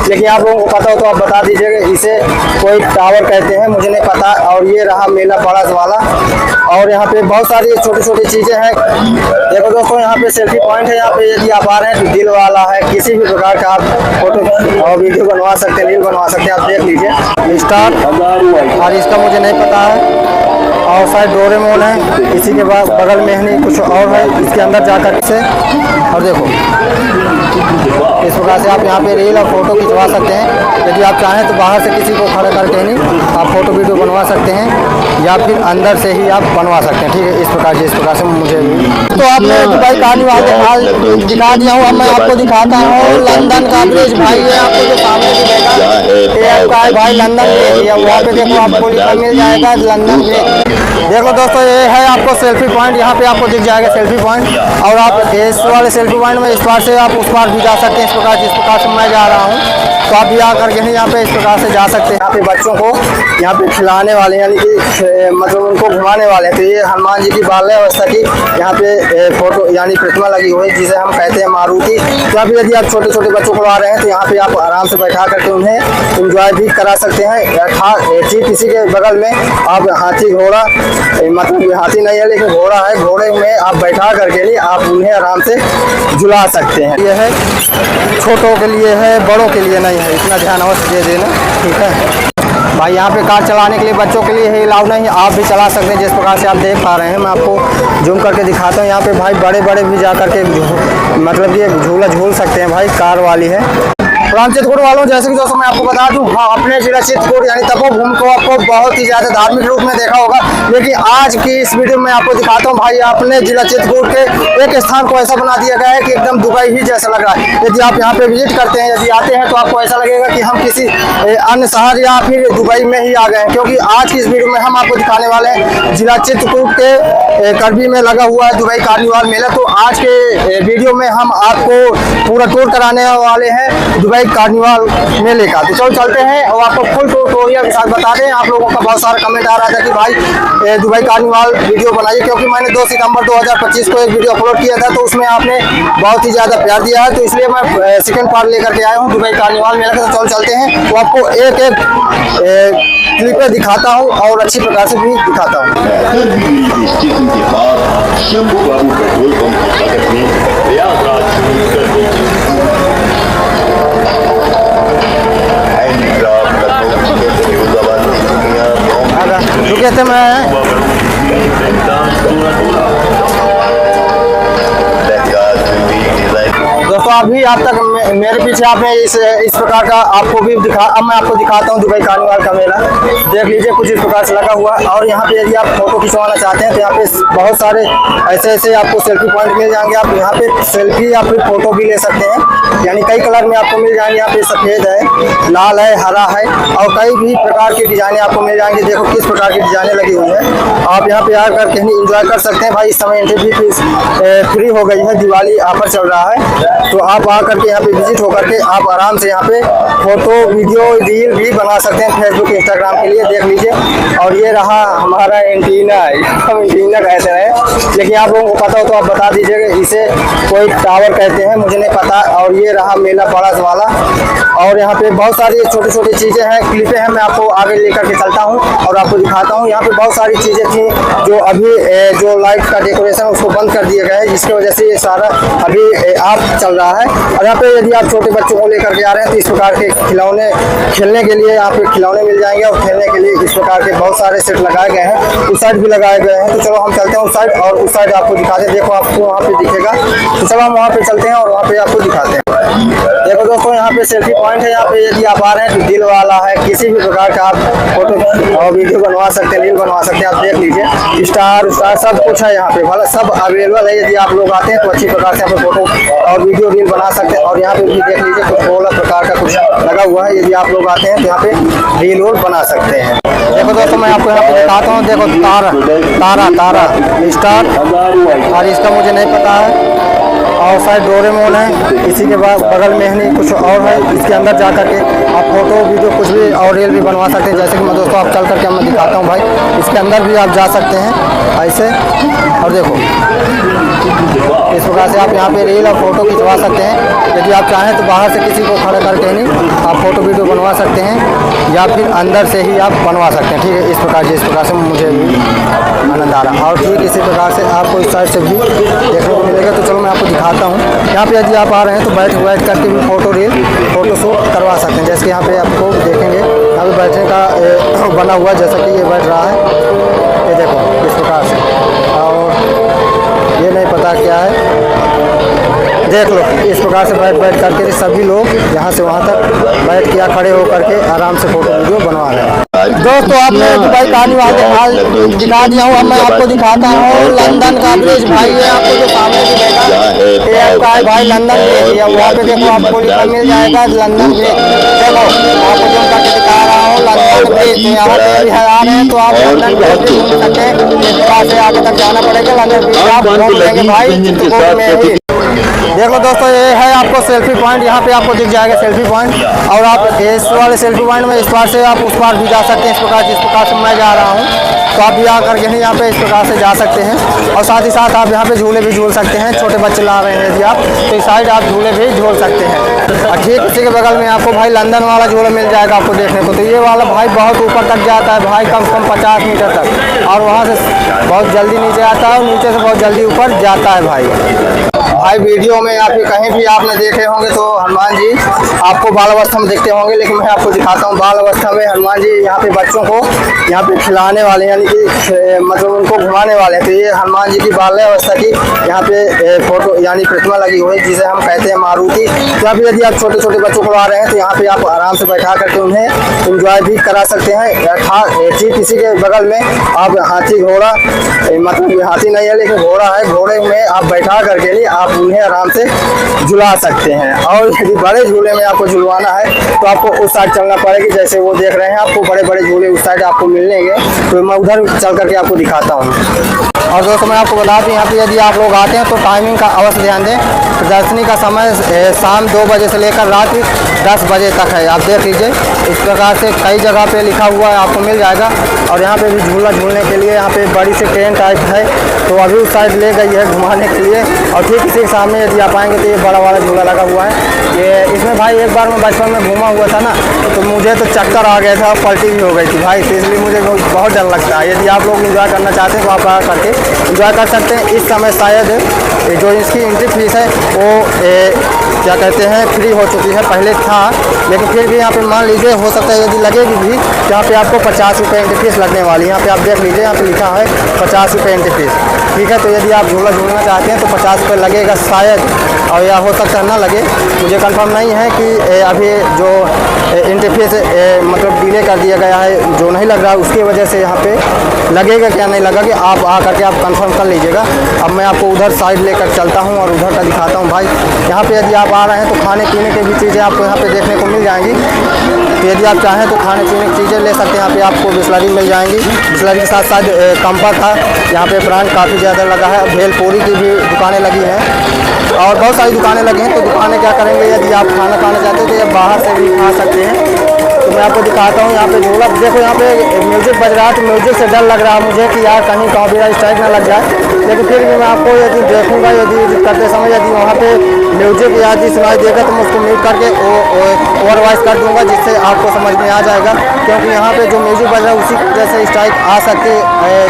लेकिन आप लोगों को पता हो तो आप बता दीजिएगा। इसे कोई टावर कहते हैं, मुझे नहीं पता। और ये रहा मेला बड़ा वाला, और यहाँ पे बहुत सारी छोटी छोटी चीजें हैं। देखो दोस्तों, यहाँ पे सेल्फी पॉइंट है। यहाँ पे यदि आप आ रहे हैं तो दिल वाला है, किसी भी प्रकार का आप फोटो और वीडियो बनवा सकते हैं, रील बनवा सकते हैं। आप देख लीजिए स्टार, और इसका मुझे नहीं पता है। और शायद डोरेमोन है, इसी के बाद बगल में नहीं कुछ और है, इसके अंदर जाकर से। और देखो इस प्रकार से आप यहाँ पे रील और फोटो खिंचवा सकते हैं। यदि आप चाहें तो बाहर से किसी को खड़ा करके नहीं आप फोटो वीडियो बनवा सकते हैं, या फिर अंदर से ही आप बनवा सकते हैं। ठीक है, इस प्रकार से मुझे तो आपने दुबई कार्निवाल दिखा दिया हूँ। अब मैं आपको दिखाता हूँ लंदन का ब्रिज। भाई ये आपको जो सामने दिखेगा भाई लंदन ब्रिज, वहाँ पे देखो आपको लिखा मिल जाएगा लंदन ब्रिज। देखो दोस्तों, ये है आपको सेल्फी पॉइंट। यहाँ पे आपको दिख जाएगा सेल्फी पॉइंट, और आप इस वाले सेल्फी पॉइंट में इस पार से आप उस पार भी जा सकते हैं। इस प्रकार जिस प्रकार से मैं जा रहा हूँ, तो आप भी आकर के यहाँ पे इस प्रकार से जा सकते हैं। यहाँ पे बच्चों को यहाँ पे खिलाने वाले, यानी कि मतलब उनको घुमाने वाले। तो ये हनुमान जी की बाल अवस्था की यहाँ पे फोटो यानी प्रतिमा लगी हुई है, जिसे हम कहते हैं मारुति। तो अभी यदि आप छोटे छोटे बच्चों को आ रहे हैं तो यहाँ पे आप आराम से बैठा करके उन्हें इंजॉय भी करा सकते हैं। ठीक इसी के बगल में आप हाथी घोड़ा, मतलब हाथी नहीं है लेकिन घोड़ा है, घोड़े में आप बैठा करके लिए आप उन्हें आराम से झुला सकते हैं। यह है छोटों के लिए है, बड़ों के लिए नहीं है, इतना ध्यान अवश्य दे देना। ठीक है भाई, यहाँ पे कार चलाने के लिए बच्चों के लिए है अलाउ नहीं, आप भी चला सकते हैं। जिस प्रकार से आप देख पा रहे हैं, मैं आपको जूम करके दिखाता हूँ। यहाँ पे भाई बड़े बड़े भी जा करके मतलब ये झूला झूल सकते हैं भाई, कार वाली है। राम चित्रकूट वालों, जैसे कि दोस्तों मैं आपको बता दूं, हाँ अपने जिला चित्रकूट यानी तपोभूमि को आपको बहुत ही ज्यादा धार्मिक रूप में देखा होगा, लेकिन आज की इस वीडियो में आपको दिखाता हूँ भाई अपने जिला चित्रकूट के एक स्थान को ऐसा बना दिया गया है कि एकदम दुबई ही जैसा लग रहा है। यदि आप यहाँ पे विजिट करते हैं, यदि आते हैं, तो आपको ऐसा लगेगा कि हम किसी अन्य शहर या फिर दुबई में ही आ गए हैं। क्योंकि आज की इस वीडियो में हम आपको दिखाने वाले हैं जिला चित्रकूट के करबी में लगा हुआ है दुबई कार्निवाल मेला। तो आज के वीडियो में हम आपको पूरा टूर कराने वाले हैं दुबई कार्निवाल मेले का। तो चलो चलते हैं और आपको फुल ट्यूटोरियल के साथ बता दें। आप लोगों का बहुत सारा कमेंट आ रहा था कि भाई दुबई कार्निवाल वीडियो बनाइए, क्योंकि मैंने 2 सितंबर 2025 को एक वीडियो अपलोड किया था, तो उसमें आपने बहुत ही ज़्यादा प्यार दिया है। तो इसलिए मैं सेकंड पार्ट लेकर के आया हूँ दुबई कार्निवाल मेला का। तो चलो चलते हैं, तो आपको एक एक क्लिप में दिखाता हूँ और अच्छी प्रकार से भी दिखाता हूँ। रुके थे मैं दोस्तों, अभी आप तक मेरे पीछे आपने इस प्रकार का आपको भी अब मैं आपको दिखाता हूँ दुबई कार्निवाल का मेला। देख लीजिए कुछ इस प्रकार से लगा हुआ है। और यहाँ पे यदि आप फोटो खिंचवाना चाहते हैं तो यहाँ पे बहुत सारे ऐसे आपको सेल्फी पॉइंट मिल जाएंगे। आप यहाँ पे सेल्फी या फिर फोटो भी ले सकते हैं, यानी कई कलर में आपको मिल जाएंगे। यहाँ पे सफेद है, लाल है, हरा है, और कई भी प्रकार की डिजाइने आपको मिल जाएंगी। देखो किस प्रकार की डिजाइने लगी हुई है। आप यहाँ पे आकर कहीं इंजॉय कर सकते हैं। भाई इस समय एंट्री फीस फ्री हो गई है, दिवाली ऑफर चल रहा है। तो आप आकर के यहाँ पे विजिट होकर के आप आराम से यहाँ पे फोटो वीडियो रील भी बना सकते हैं फेसबुक इंस्टाग्राम के लिए। देख लीजिए, और ये रहा हमारा एंटीना, हम एंटीना कहते हैं, लेकिन आप लोगों को पता हो तो आप बता दीजिएगा। इसे कोई टावर कहते हैं, मुझे नहीं पता। और ये रहा मेला बड़ा वाला, और यहाँ पे बहुत सारी छोटी छोटी चीजें हैं, क्लिपें हैं। मैं आपको आगे लेकर के चलता हूँ और आपको दिखाता हूँ। यहाँ पे बहुत सारी चीजें थी जो अभी जो लाइट का डेकोरेशन उसको बंद कर दिया गया है, जिसकी वजह से ये सारा अभी आप चल रहा है। और यहाँ पे यदि आप छोटे बच्चों को लेकर के आ रहे हैं तो इस प्रकार के खिलौने खेलने के लिए यहाँ पे खिलौने मिल जाएंगे, और खेलने के लिए इस प्रकार के बहुत सारे सेट लगाए गए हैं। उस साइड भी लगाए गए हैं। तो चलो हम चलते हैं उस साइड, और उस साइड आपको दिखाते हैं। देखो आपको वहाँ पे दिखेगा, तो चलो हम वहाँ पे चलते हैं और वहाँ पे आपको दिखाते हैं। देखो दोस्तों, यहाँ पे सेल्फी पॉइंट है। यहाँ पे यदि आप आ रहे हैं तो दिल वाला है, किसी भी प्रकार का आप फोटो और वीडियो बनवा सकते हैं, रील बनवा सकते हैं। आप देख लीजिए स्टार सब कुछ है यहाँ पे, भला सब अवेलेबल है। यदि आप लोग आते हैं तो अच्छी प्रकार से आप फोटो और वीडियो रील बना सकते हैं। और यहाँ पे भी देख लीजिए कुछ सोलह प्रकार का कुछ लगा हुआ है। यदि आप लोग आते हैं तो यहाँ पे रील और बना सकते हैं। देखो दोस्तों, मैं आपको यहाँ पे दिखाता हूँ। देखो तारा स्टार, और इसका मुझे नहीं पता है। और शायद डोरेमोन है, इसी के बाद बगल में नहीं कुछ और है। इसके अंदर जा करके आप फोटो वीडियो कुछ भी और रील भी बनवा सकते हैं। जैसे कि मैं दोस्तों आप चल करके मैं दिखाता हूँ भाई, इसके अंदर भी आप जा सकते हैं ऐसे। और देखो इस प्रकार से आप यहाँ पे रील और फोटो खिंचवा सकते हैं। यदि आप चाहें तो बाहर से किसी को खड़ा करके नहीं आप फ़ोटो वीडियो बनवा सकते हैं या फिर अंदर से ही आप बनवा सकते हैं। ठीक है, इस प्रकार से मुझे आनंद आ रहा। और ठीक इसी प्रकार से आपको इस साइड से भी देखने को मिलेगा। तो चलो मैं आपको दिखाता हूँ। यहाँ पे यदि आप आ रहे हैं तो बैठ करके भी फ़ोटो शूट करवा सकते हैं। जैसे यहाँ पे आपको देखेंगे यहाँ पे बैठने का बना हुआ, जैसा कि ये बैठ रहा है, ये देखो इस प्रकार से। और ये नहीं पता क्या है, देख लो इस प्रकार से बैठ करके सभी लोग यहाँ से वहाँ तक बैठ के या खड़े होकर के आराम से फ़ोटो वीडियो बनवा रहे हैं। दोस्तों आपने दुबई का आज दिखा दिया हूँ। अब मैं आपको दिखाता हूँ लंदन का ब्रिज। भाई ये आपको जो सामने दिखेगा ये आपका है भाई लंदन ब्रिज। वहाँ पे देखो आपको लिखा मिल जाएगा लंदन ब्रिज। देखो आपको जो करके दिखा रहा हूँ लंदन ब्रिज। यहाँ पे भी आ रहे हैं तो आप लंदन ब्रिज भी घूम सकते हैं। इस प्रकार से आगे तक जाना पड़ेगा। लंदन ब्रिज आप घूम लेंगे भाई चित्रकूट में ही। देख लो दोस्तों ये है आपको सेल्फी पॉइंट। यहाँ पे आपको दिख जाएगा सेल्फी पॉइंट। और आप इस वाले सेल्फी पॉइंट में इस पार से आप उस पार भी जा सकते हैं। जिस प्रकार से मैं जा रहा हूँ तो आप भी आ करके नहीं यहाँ पे इस प्रकार से जा सकते हैं। और साथ ही साथ आप यहाँ पे झूले भी झूल सकते हैं। छोटे बच्चे ला रहे हैं यदि आप तो इस साइड आप झूले भी झूल सकते हैं। और ठीक इसी के बगल में आपको भाई लंदन वाला झूला मिल जाएगा आपको देखने को। तो ये वाला भाई बहुत ऊपर तक जाता है भाई, कम से कम 50 मीटर तक, और वहाँ से बहुत जल्दी नीचे आता है और नीचे से बहुत जल्दी ऊपर जाता है भाई वीडियो में आप कहीं भी आपने देखे होंगे तो हनुमान जी आपको बाल अवस्था में देखते होंगे, लेकिन मैं आपको दिखाता हूँ बाल अवस्था में हनुमान जी यहाँ पे बच्चों को यहाँ पे खिलाने वाले हैं, यानी कि मतलब उनको घुमाने वाले हैं। तो ये हनुमान जी की बाल अवस्था की यहाँ पे फोटो यानी प्रतिमा लगी हुई है जिसे हम कहते हैं मारुति। तो अभी यदि आप छोटे छोटे बच्चों को ला रहे हैं तो यहाँ पे आप आराम से बैठा करके उन्हें इंजॉय भी करा सकते हैं। ठीक इसी के बगल में आप हाथी घोड़ा, मतलब हाथी नहीं है लेकिन घोड़ा है, घोड़े में आप बैठा करके लिए आप उन्हें आराम से झुला सकते हैं। और यदि बड़े झूले में आपको झुलवाना है तो आपको उस साइड चलना पड़ेगी। जैसे वो देख रहे हैं आपको बड़े बड़े झूले उस साइड आपको मिलेंगे, तो मैं उधर चल करके आपको दिखाता हूँ। और दोस्तों मैं आपको बता दूँ यहाँ पे यदि आप लोग आते हैं तो टाइमिंग का अवश्य ध्यान दें। प्रदर्शनी का समय शाम 2 बजे से लेकर रात 10 बजे तक है। आप देख लीजिए इस प्रकार से कई जगह पे लिखा हुआ है, आपको मिल जाएगा। और यहाँ पे भी झूला झूलने के लिए यहाँ पे बड़ी सी ट्रेन टाइप है, तो अभी उस साइड ले गई है घुमाने के लिए। और ठीक इसी के सामने यदि आप आएंगे तो ये बड़ा वाला झूला लगा हुआ है। ये इसमें भाई एक बार मैं बचपन में घूमा हुआ था ना, तो मुझे तो चक्कर आ गया था, पलटी भी हो गई थी भाई। तो इसलिए मुझे बहुत डर लगता है। यदि आप लोग इंजॉय करना चाहते हैं तो आप आ करके इंजॉय कर सकते हैं। इस समय शायद जो इसकी एंट्री फीस है वो क्या कहते हैं फ्री हो चुकी है, पहले था, लेकिन फिर भी यहाँ पे मान लीजिए हो सकता है यदि लगेगी भी तो यहाँ पे आपको 50 रुपये एंट्री फीस लगने वाली है। यहाँ पे आप देख लीजिए यहाँ पे लिखा है 50 रुपये एंट्री फीस। ठीक है, तो यदि आप झूला झूलना चाहते हैं तो 50 रुपये लगेगा शायद, और या हो सकता है ना लगे, मुझे कंफर्म नहीं है कि अभी जो एंट्री फीस मतलब डिले कर दिया गया है जो नहीं लग रहा है उसकी वजह से यहाँ पे लगेगा क्या नहीं लगा कि आप आ करके आप कंफर्म कर लीजिएगा। अब मैं आपको उधर साइड लेकर चलता हूँ और उधर का दिखाता हूँ भाई। यहाँ पे यदि आप आ रहे हैं तो खाने पीने की भी चीज़ें आपको यहाँ पे देखने को मिल जाएंगी। तो यदि आप चाहें तो खाने पीने की चीज़ें ले सकते हैं। यहाँ पे आपको बिस्लरी मिल जाएंगी, बिस्लरी के साथ साथ कंपा था, यहाँ पे ब्रांड काफ़ी ज़्यादा लगा है। भेलपूरी की भी दुकानें लगी हैं और बहुत सारी दुकानें लगी हैं। तो दुकानें क्या करेंगे, यदि आप खाना खाना चाहते हैं तो ये बाहर से भी खा सकते हैं। तो मैं आपको दिखाता हूँ यहाँ पे झूला देखो, यहाँ पे म्यूजिक बज रहा है तो म्यूजिक से डर लग रहा है मुझे कि यार कहीं कॉपीराइट स्ट्राइक ना लग जाए, लेकिन फिर भी मैं आपको यदि देखूंगा यदि करते समय यदि वहाँ पे म्यूजिक यदि सुनाई देगा तो मैं उसको म्यूट करके ओवर वॉइस कर दूंगा, जिससे आपको समझ में आ जाएगा। क्योंकि यहाँ पे जो म्यूजिक बज रहा है उसी की वजह से स्ट्राइक आ सकती है,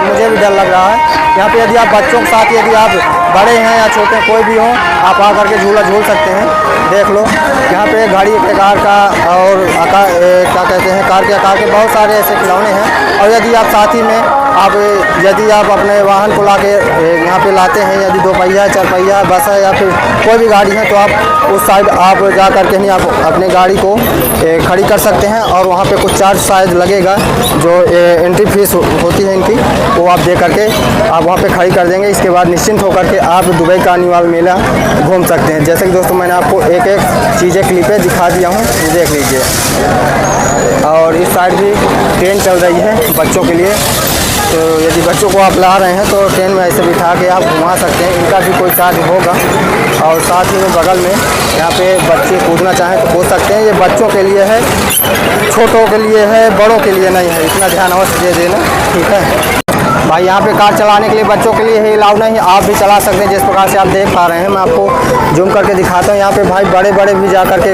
मुझे भी डर लग रहा है। यहाँ पे यदि आप बच्चों के साथ यदि आप बड़े हैं या छोटे कोई भी हों आप आ करके झूला झूल सकते हैं। देख लो यहाँ पे घड़ी के कार का और क्या कहते हैं कार के आकार के बहुत सारे ऐसे खिलौने हैं। और यदि आप साथ ही में यदि आप अपने वाहन को लाके यहाँ पे लाते हैं, यदि 2 पहिया 4 पहिया बस है या फिर कोई भी गाड़ी है, तो आप उस साइड आप जा करके नहीं आप अपने गाड़ी को खड़ी कर सकते हैं। और वहाँ पे कुछ चार्ज शायद लगेगा, जो एंट्री फीस होती है इनकी, वो आप दे करके आप वहाँ पे खड़ी कर देंगे। इसके बाद निश्चिंत होकर के आप दुबई कार्निवाल मेला घूम सकते हैं। जैसे कि दोस्तों मैंने आपको एक एक चीज़ें क्लिपें दिखा दिया हूँ, देख लीजिए। और इस साइड भी ट्रेन चल रही है बच्चों के लिए, तो यदि बच्चों को आप ला रहे हैं तो ट्रेन में ऐसे बिठा के आप घुमा सकते हैं। इनका भी कोई चार्ज होगा। और साथ ही में बगल में यहाँ पे बच्चे कूदना चाहें तो कूद सकते हैं। ये बच्चों के लिए है, छोटों के लिए है, बड़ों के लिए नहीं है, इतना ध्यान अवश्य दे देना। ठीक है। भाई यहाँ पे कार चलाने के लिए बच्चों के लिए ही अलाउ नहीं, आप भी चला सकते हैं। जिस प्रकार से आप देख पा रहे हैं, मैं आपको जूम करके दिखाता हूँ। यहाँ पे भाई बड़े बड़े भी जा करके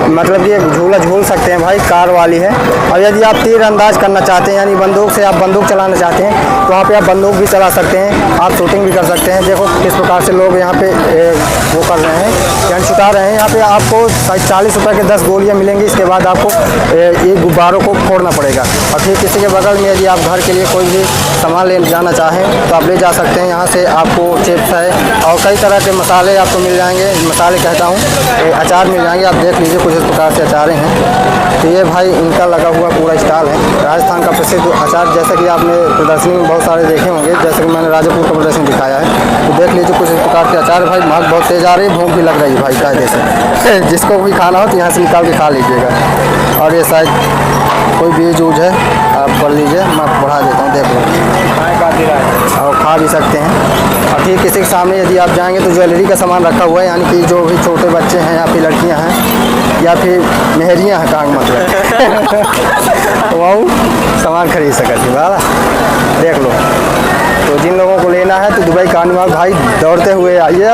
मतलब ये झूला झूल सकते हैं भाई, कार वाली है। और यदि आप तीर अंदाज करना चाहते हैं, यानी बंदूक से आप बंदूक चलाना चाहते हैं, तो वहाँ पे आप बंदूक भी चला सकते हैं, आप शूटिंग भी कर सकते हैं। देखो किस प्रकार से लोग यहाँ पे वो कर रहे हैं, गन छुटा रहे हैं। यहाँ पे आपको 40 रुपये के 10 गोलियाँ मिलेंगी। इसके बाद आपको ये गुब्बारों को फोड़ना पड़ेगा। और फिर किसी के बगल में यदि आप घर के लिए कोई भी सामान ले जाना चाहें तो आप ले जा सकते हैं। यहाँ से आपको चिप्स है और कई तरह के मसाले आपको मिल जाएंगे, मसाले कहता हूँ, अचार मिल जाएंगे। आप देख लीजिए कुछ इस प्रकार से अचारें हैं। तो ये भाई इनका लगा हुआ पूरा स्टॉल है, राजस्थान का प्रसिद्ध अचार। जैसे कि आपने प्रदर्शनी में बहुत सारे देखे होंगे, जैसे कि मैंने राजापुर का प्रदर्शनी दिखाया है। तो देख लीजिए कुछ इस प्रकार के अचार। भाई महक बहुत तेज आ रही है, भूख भी लग रही है भाई कायदे से। जिसको भी खाना हो तो यहाँ से निकाल के खा लीजिएगा। और ये शायद कोई बीज ऊज है, आप पढ़ लीजिए, मैं बढ़ा देता हूँ, देख लो, और खा भी सकते हैं। और ठीक किसी के सामने यदि आप जाएंगे तो ज्वेलरी का सामान रखा हुआ है, यानी कि जो भी छोटे बच्चे हैं या फिर लड़कियां हैं या फिर मेहरियां हैं, कांग मतलब तो वो सामान खरीद सकते हैं वाला, देख लो। तो जिन लोगों को लेना है तो दुबई कार्निवाल भाई दौड़ते हुए आइए,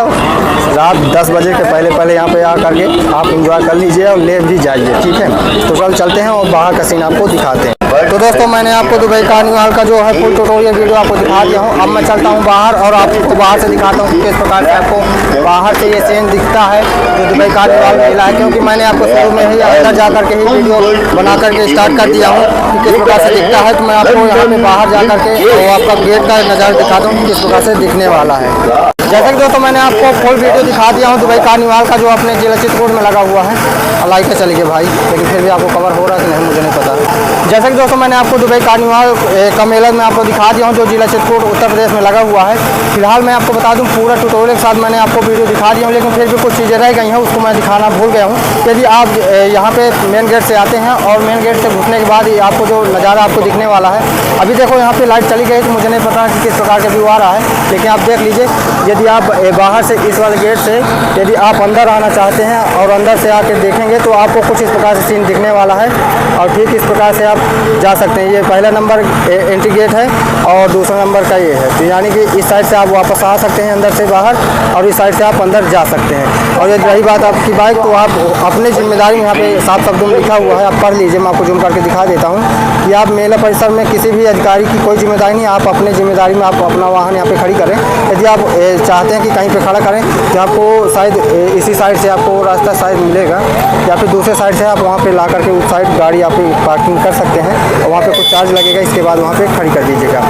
रात 10 बजे के पहले पहले यहाँ पे आ करके आप एंजॉय कर लीजिए और ले भी जाइए, ठीक है। तो कल चलते हैं और बाहर का सीन आपको दिखाते हैं। तो दोस्तों मैंने आपको दुबई कार्निवाल का जो है फुल ट्यूटोरियल वीडियो आपको दिखा दिया हूँ। अब मैं चलता हूँ बाहर और आपको बाहर से दिखाता हूँ किस प्रकार से आपको बाहर से ये सीन दिखता है जो दुबई कार्निवाल मेला है। क्योंकि मैंने आपको शुरू में ही अंदर जा करके ही वीडियो बना करके स्टार्ट कर दिया हूँ कि किस प्रकार से दिखता है। तो मैं आपको यहाँ पे बाहर जा करके तो आपका गेट का नज़ारा दिखाता हूँ किस प्रकार से दिखने वाला है। जैसे कि दोस्तों मैंने आपको फुल वीडियो दिखा दिया हूँ दुबई कार्निवाल का, जो अपने जिला चित्रकूट में लगा हुआ है। लाइट पे चली गई भाई, लेकिन फिर भी आपको कवर हो रहा है कि नहीं मुझे नहीं पता। जैसे कि दोस्तों मैंने आपको दुबई कार्निवाल का मेला में आपको दिखा दिया हूँ जो जिला चित्रकूट उत्तर प्रदेश में लगा हुआ है। फिलहाल मैं आपको बता दूँ पूरा ट्यूटोरियल के साथ मैंने आपको वीडियो दिखा दिया हूँ, लेकिन फिर भी कुछ चीज़ें रह गई हैं, उसको मैं दिखाना भूल गया हूँ। यदि आप यहाँ पे मेन गेट से आते हैं और मेन गेट से घुसने के बाद ही आपको जो नज़ारा आपको दिखने वाला है, अभी देखो यहाँ पे लाइट चली गई तो मुझे नहीं पता कि किस प्रकार का व्यू आ रहा है, लेकिन आप देख लीजिए। यदि आप बाहर से इस वाले गेट से यदि आप अंदर आना चाहते हैं और अंदर से आकर देखेंगे तो आपको कुछ इस प्रकार से सीन दिखने वाला है। और ठीक इस प्रकार से आप जा सकते हैं। ये पहला नंबर एंट्री गेट है और दूसरा नंबर का ये है। तो यानी कि इस साइड से आप वापस आ सकते हैं अंदर से बाहर, और इस साइड से आप अंदर जा सकते हैं। और यदि रही बात आपकी बाइक, तो आप अपनी जिम्मेदारी यहाँ पे साफ शब्दों में लिखा हुआ है, आप पढ़ लीजिए। मैं आपको जूम करके दिखा देता हूँ कि आप मेला परिसर में किसी भी अधिकारी की कोई जिम्मेदारी नहीं, आप अपनी जिम्मेदारी में आप अपना वाहन यहाँ पे खड़ी करें। यदि आप चाहते हैं कि कहीं पे खड़ा करें तो आपको शायद इसी साइड से आपको रास्ता शायद मिलेगा, या फिर दूसरे साइड से आप वहाँ पे ला करके उस साइड गाड़ी आप पार्किंग कर सकते हैं और वहाँ पे कुछ चार्ज लगेगा, इसके बाद वहाँ पे खड़ी कर दीजिएगा।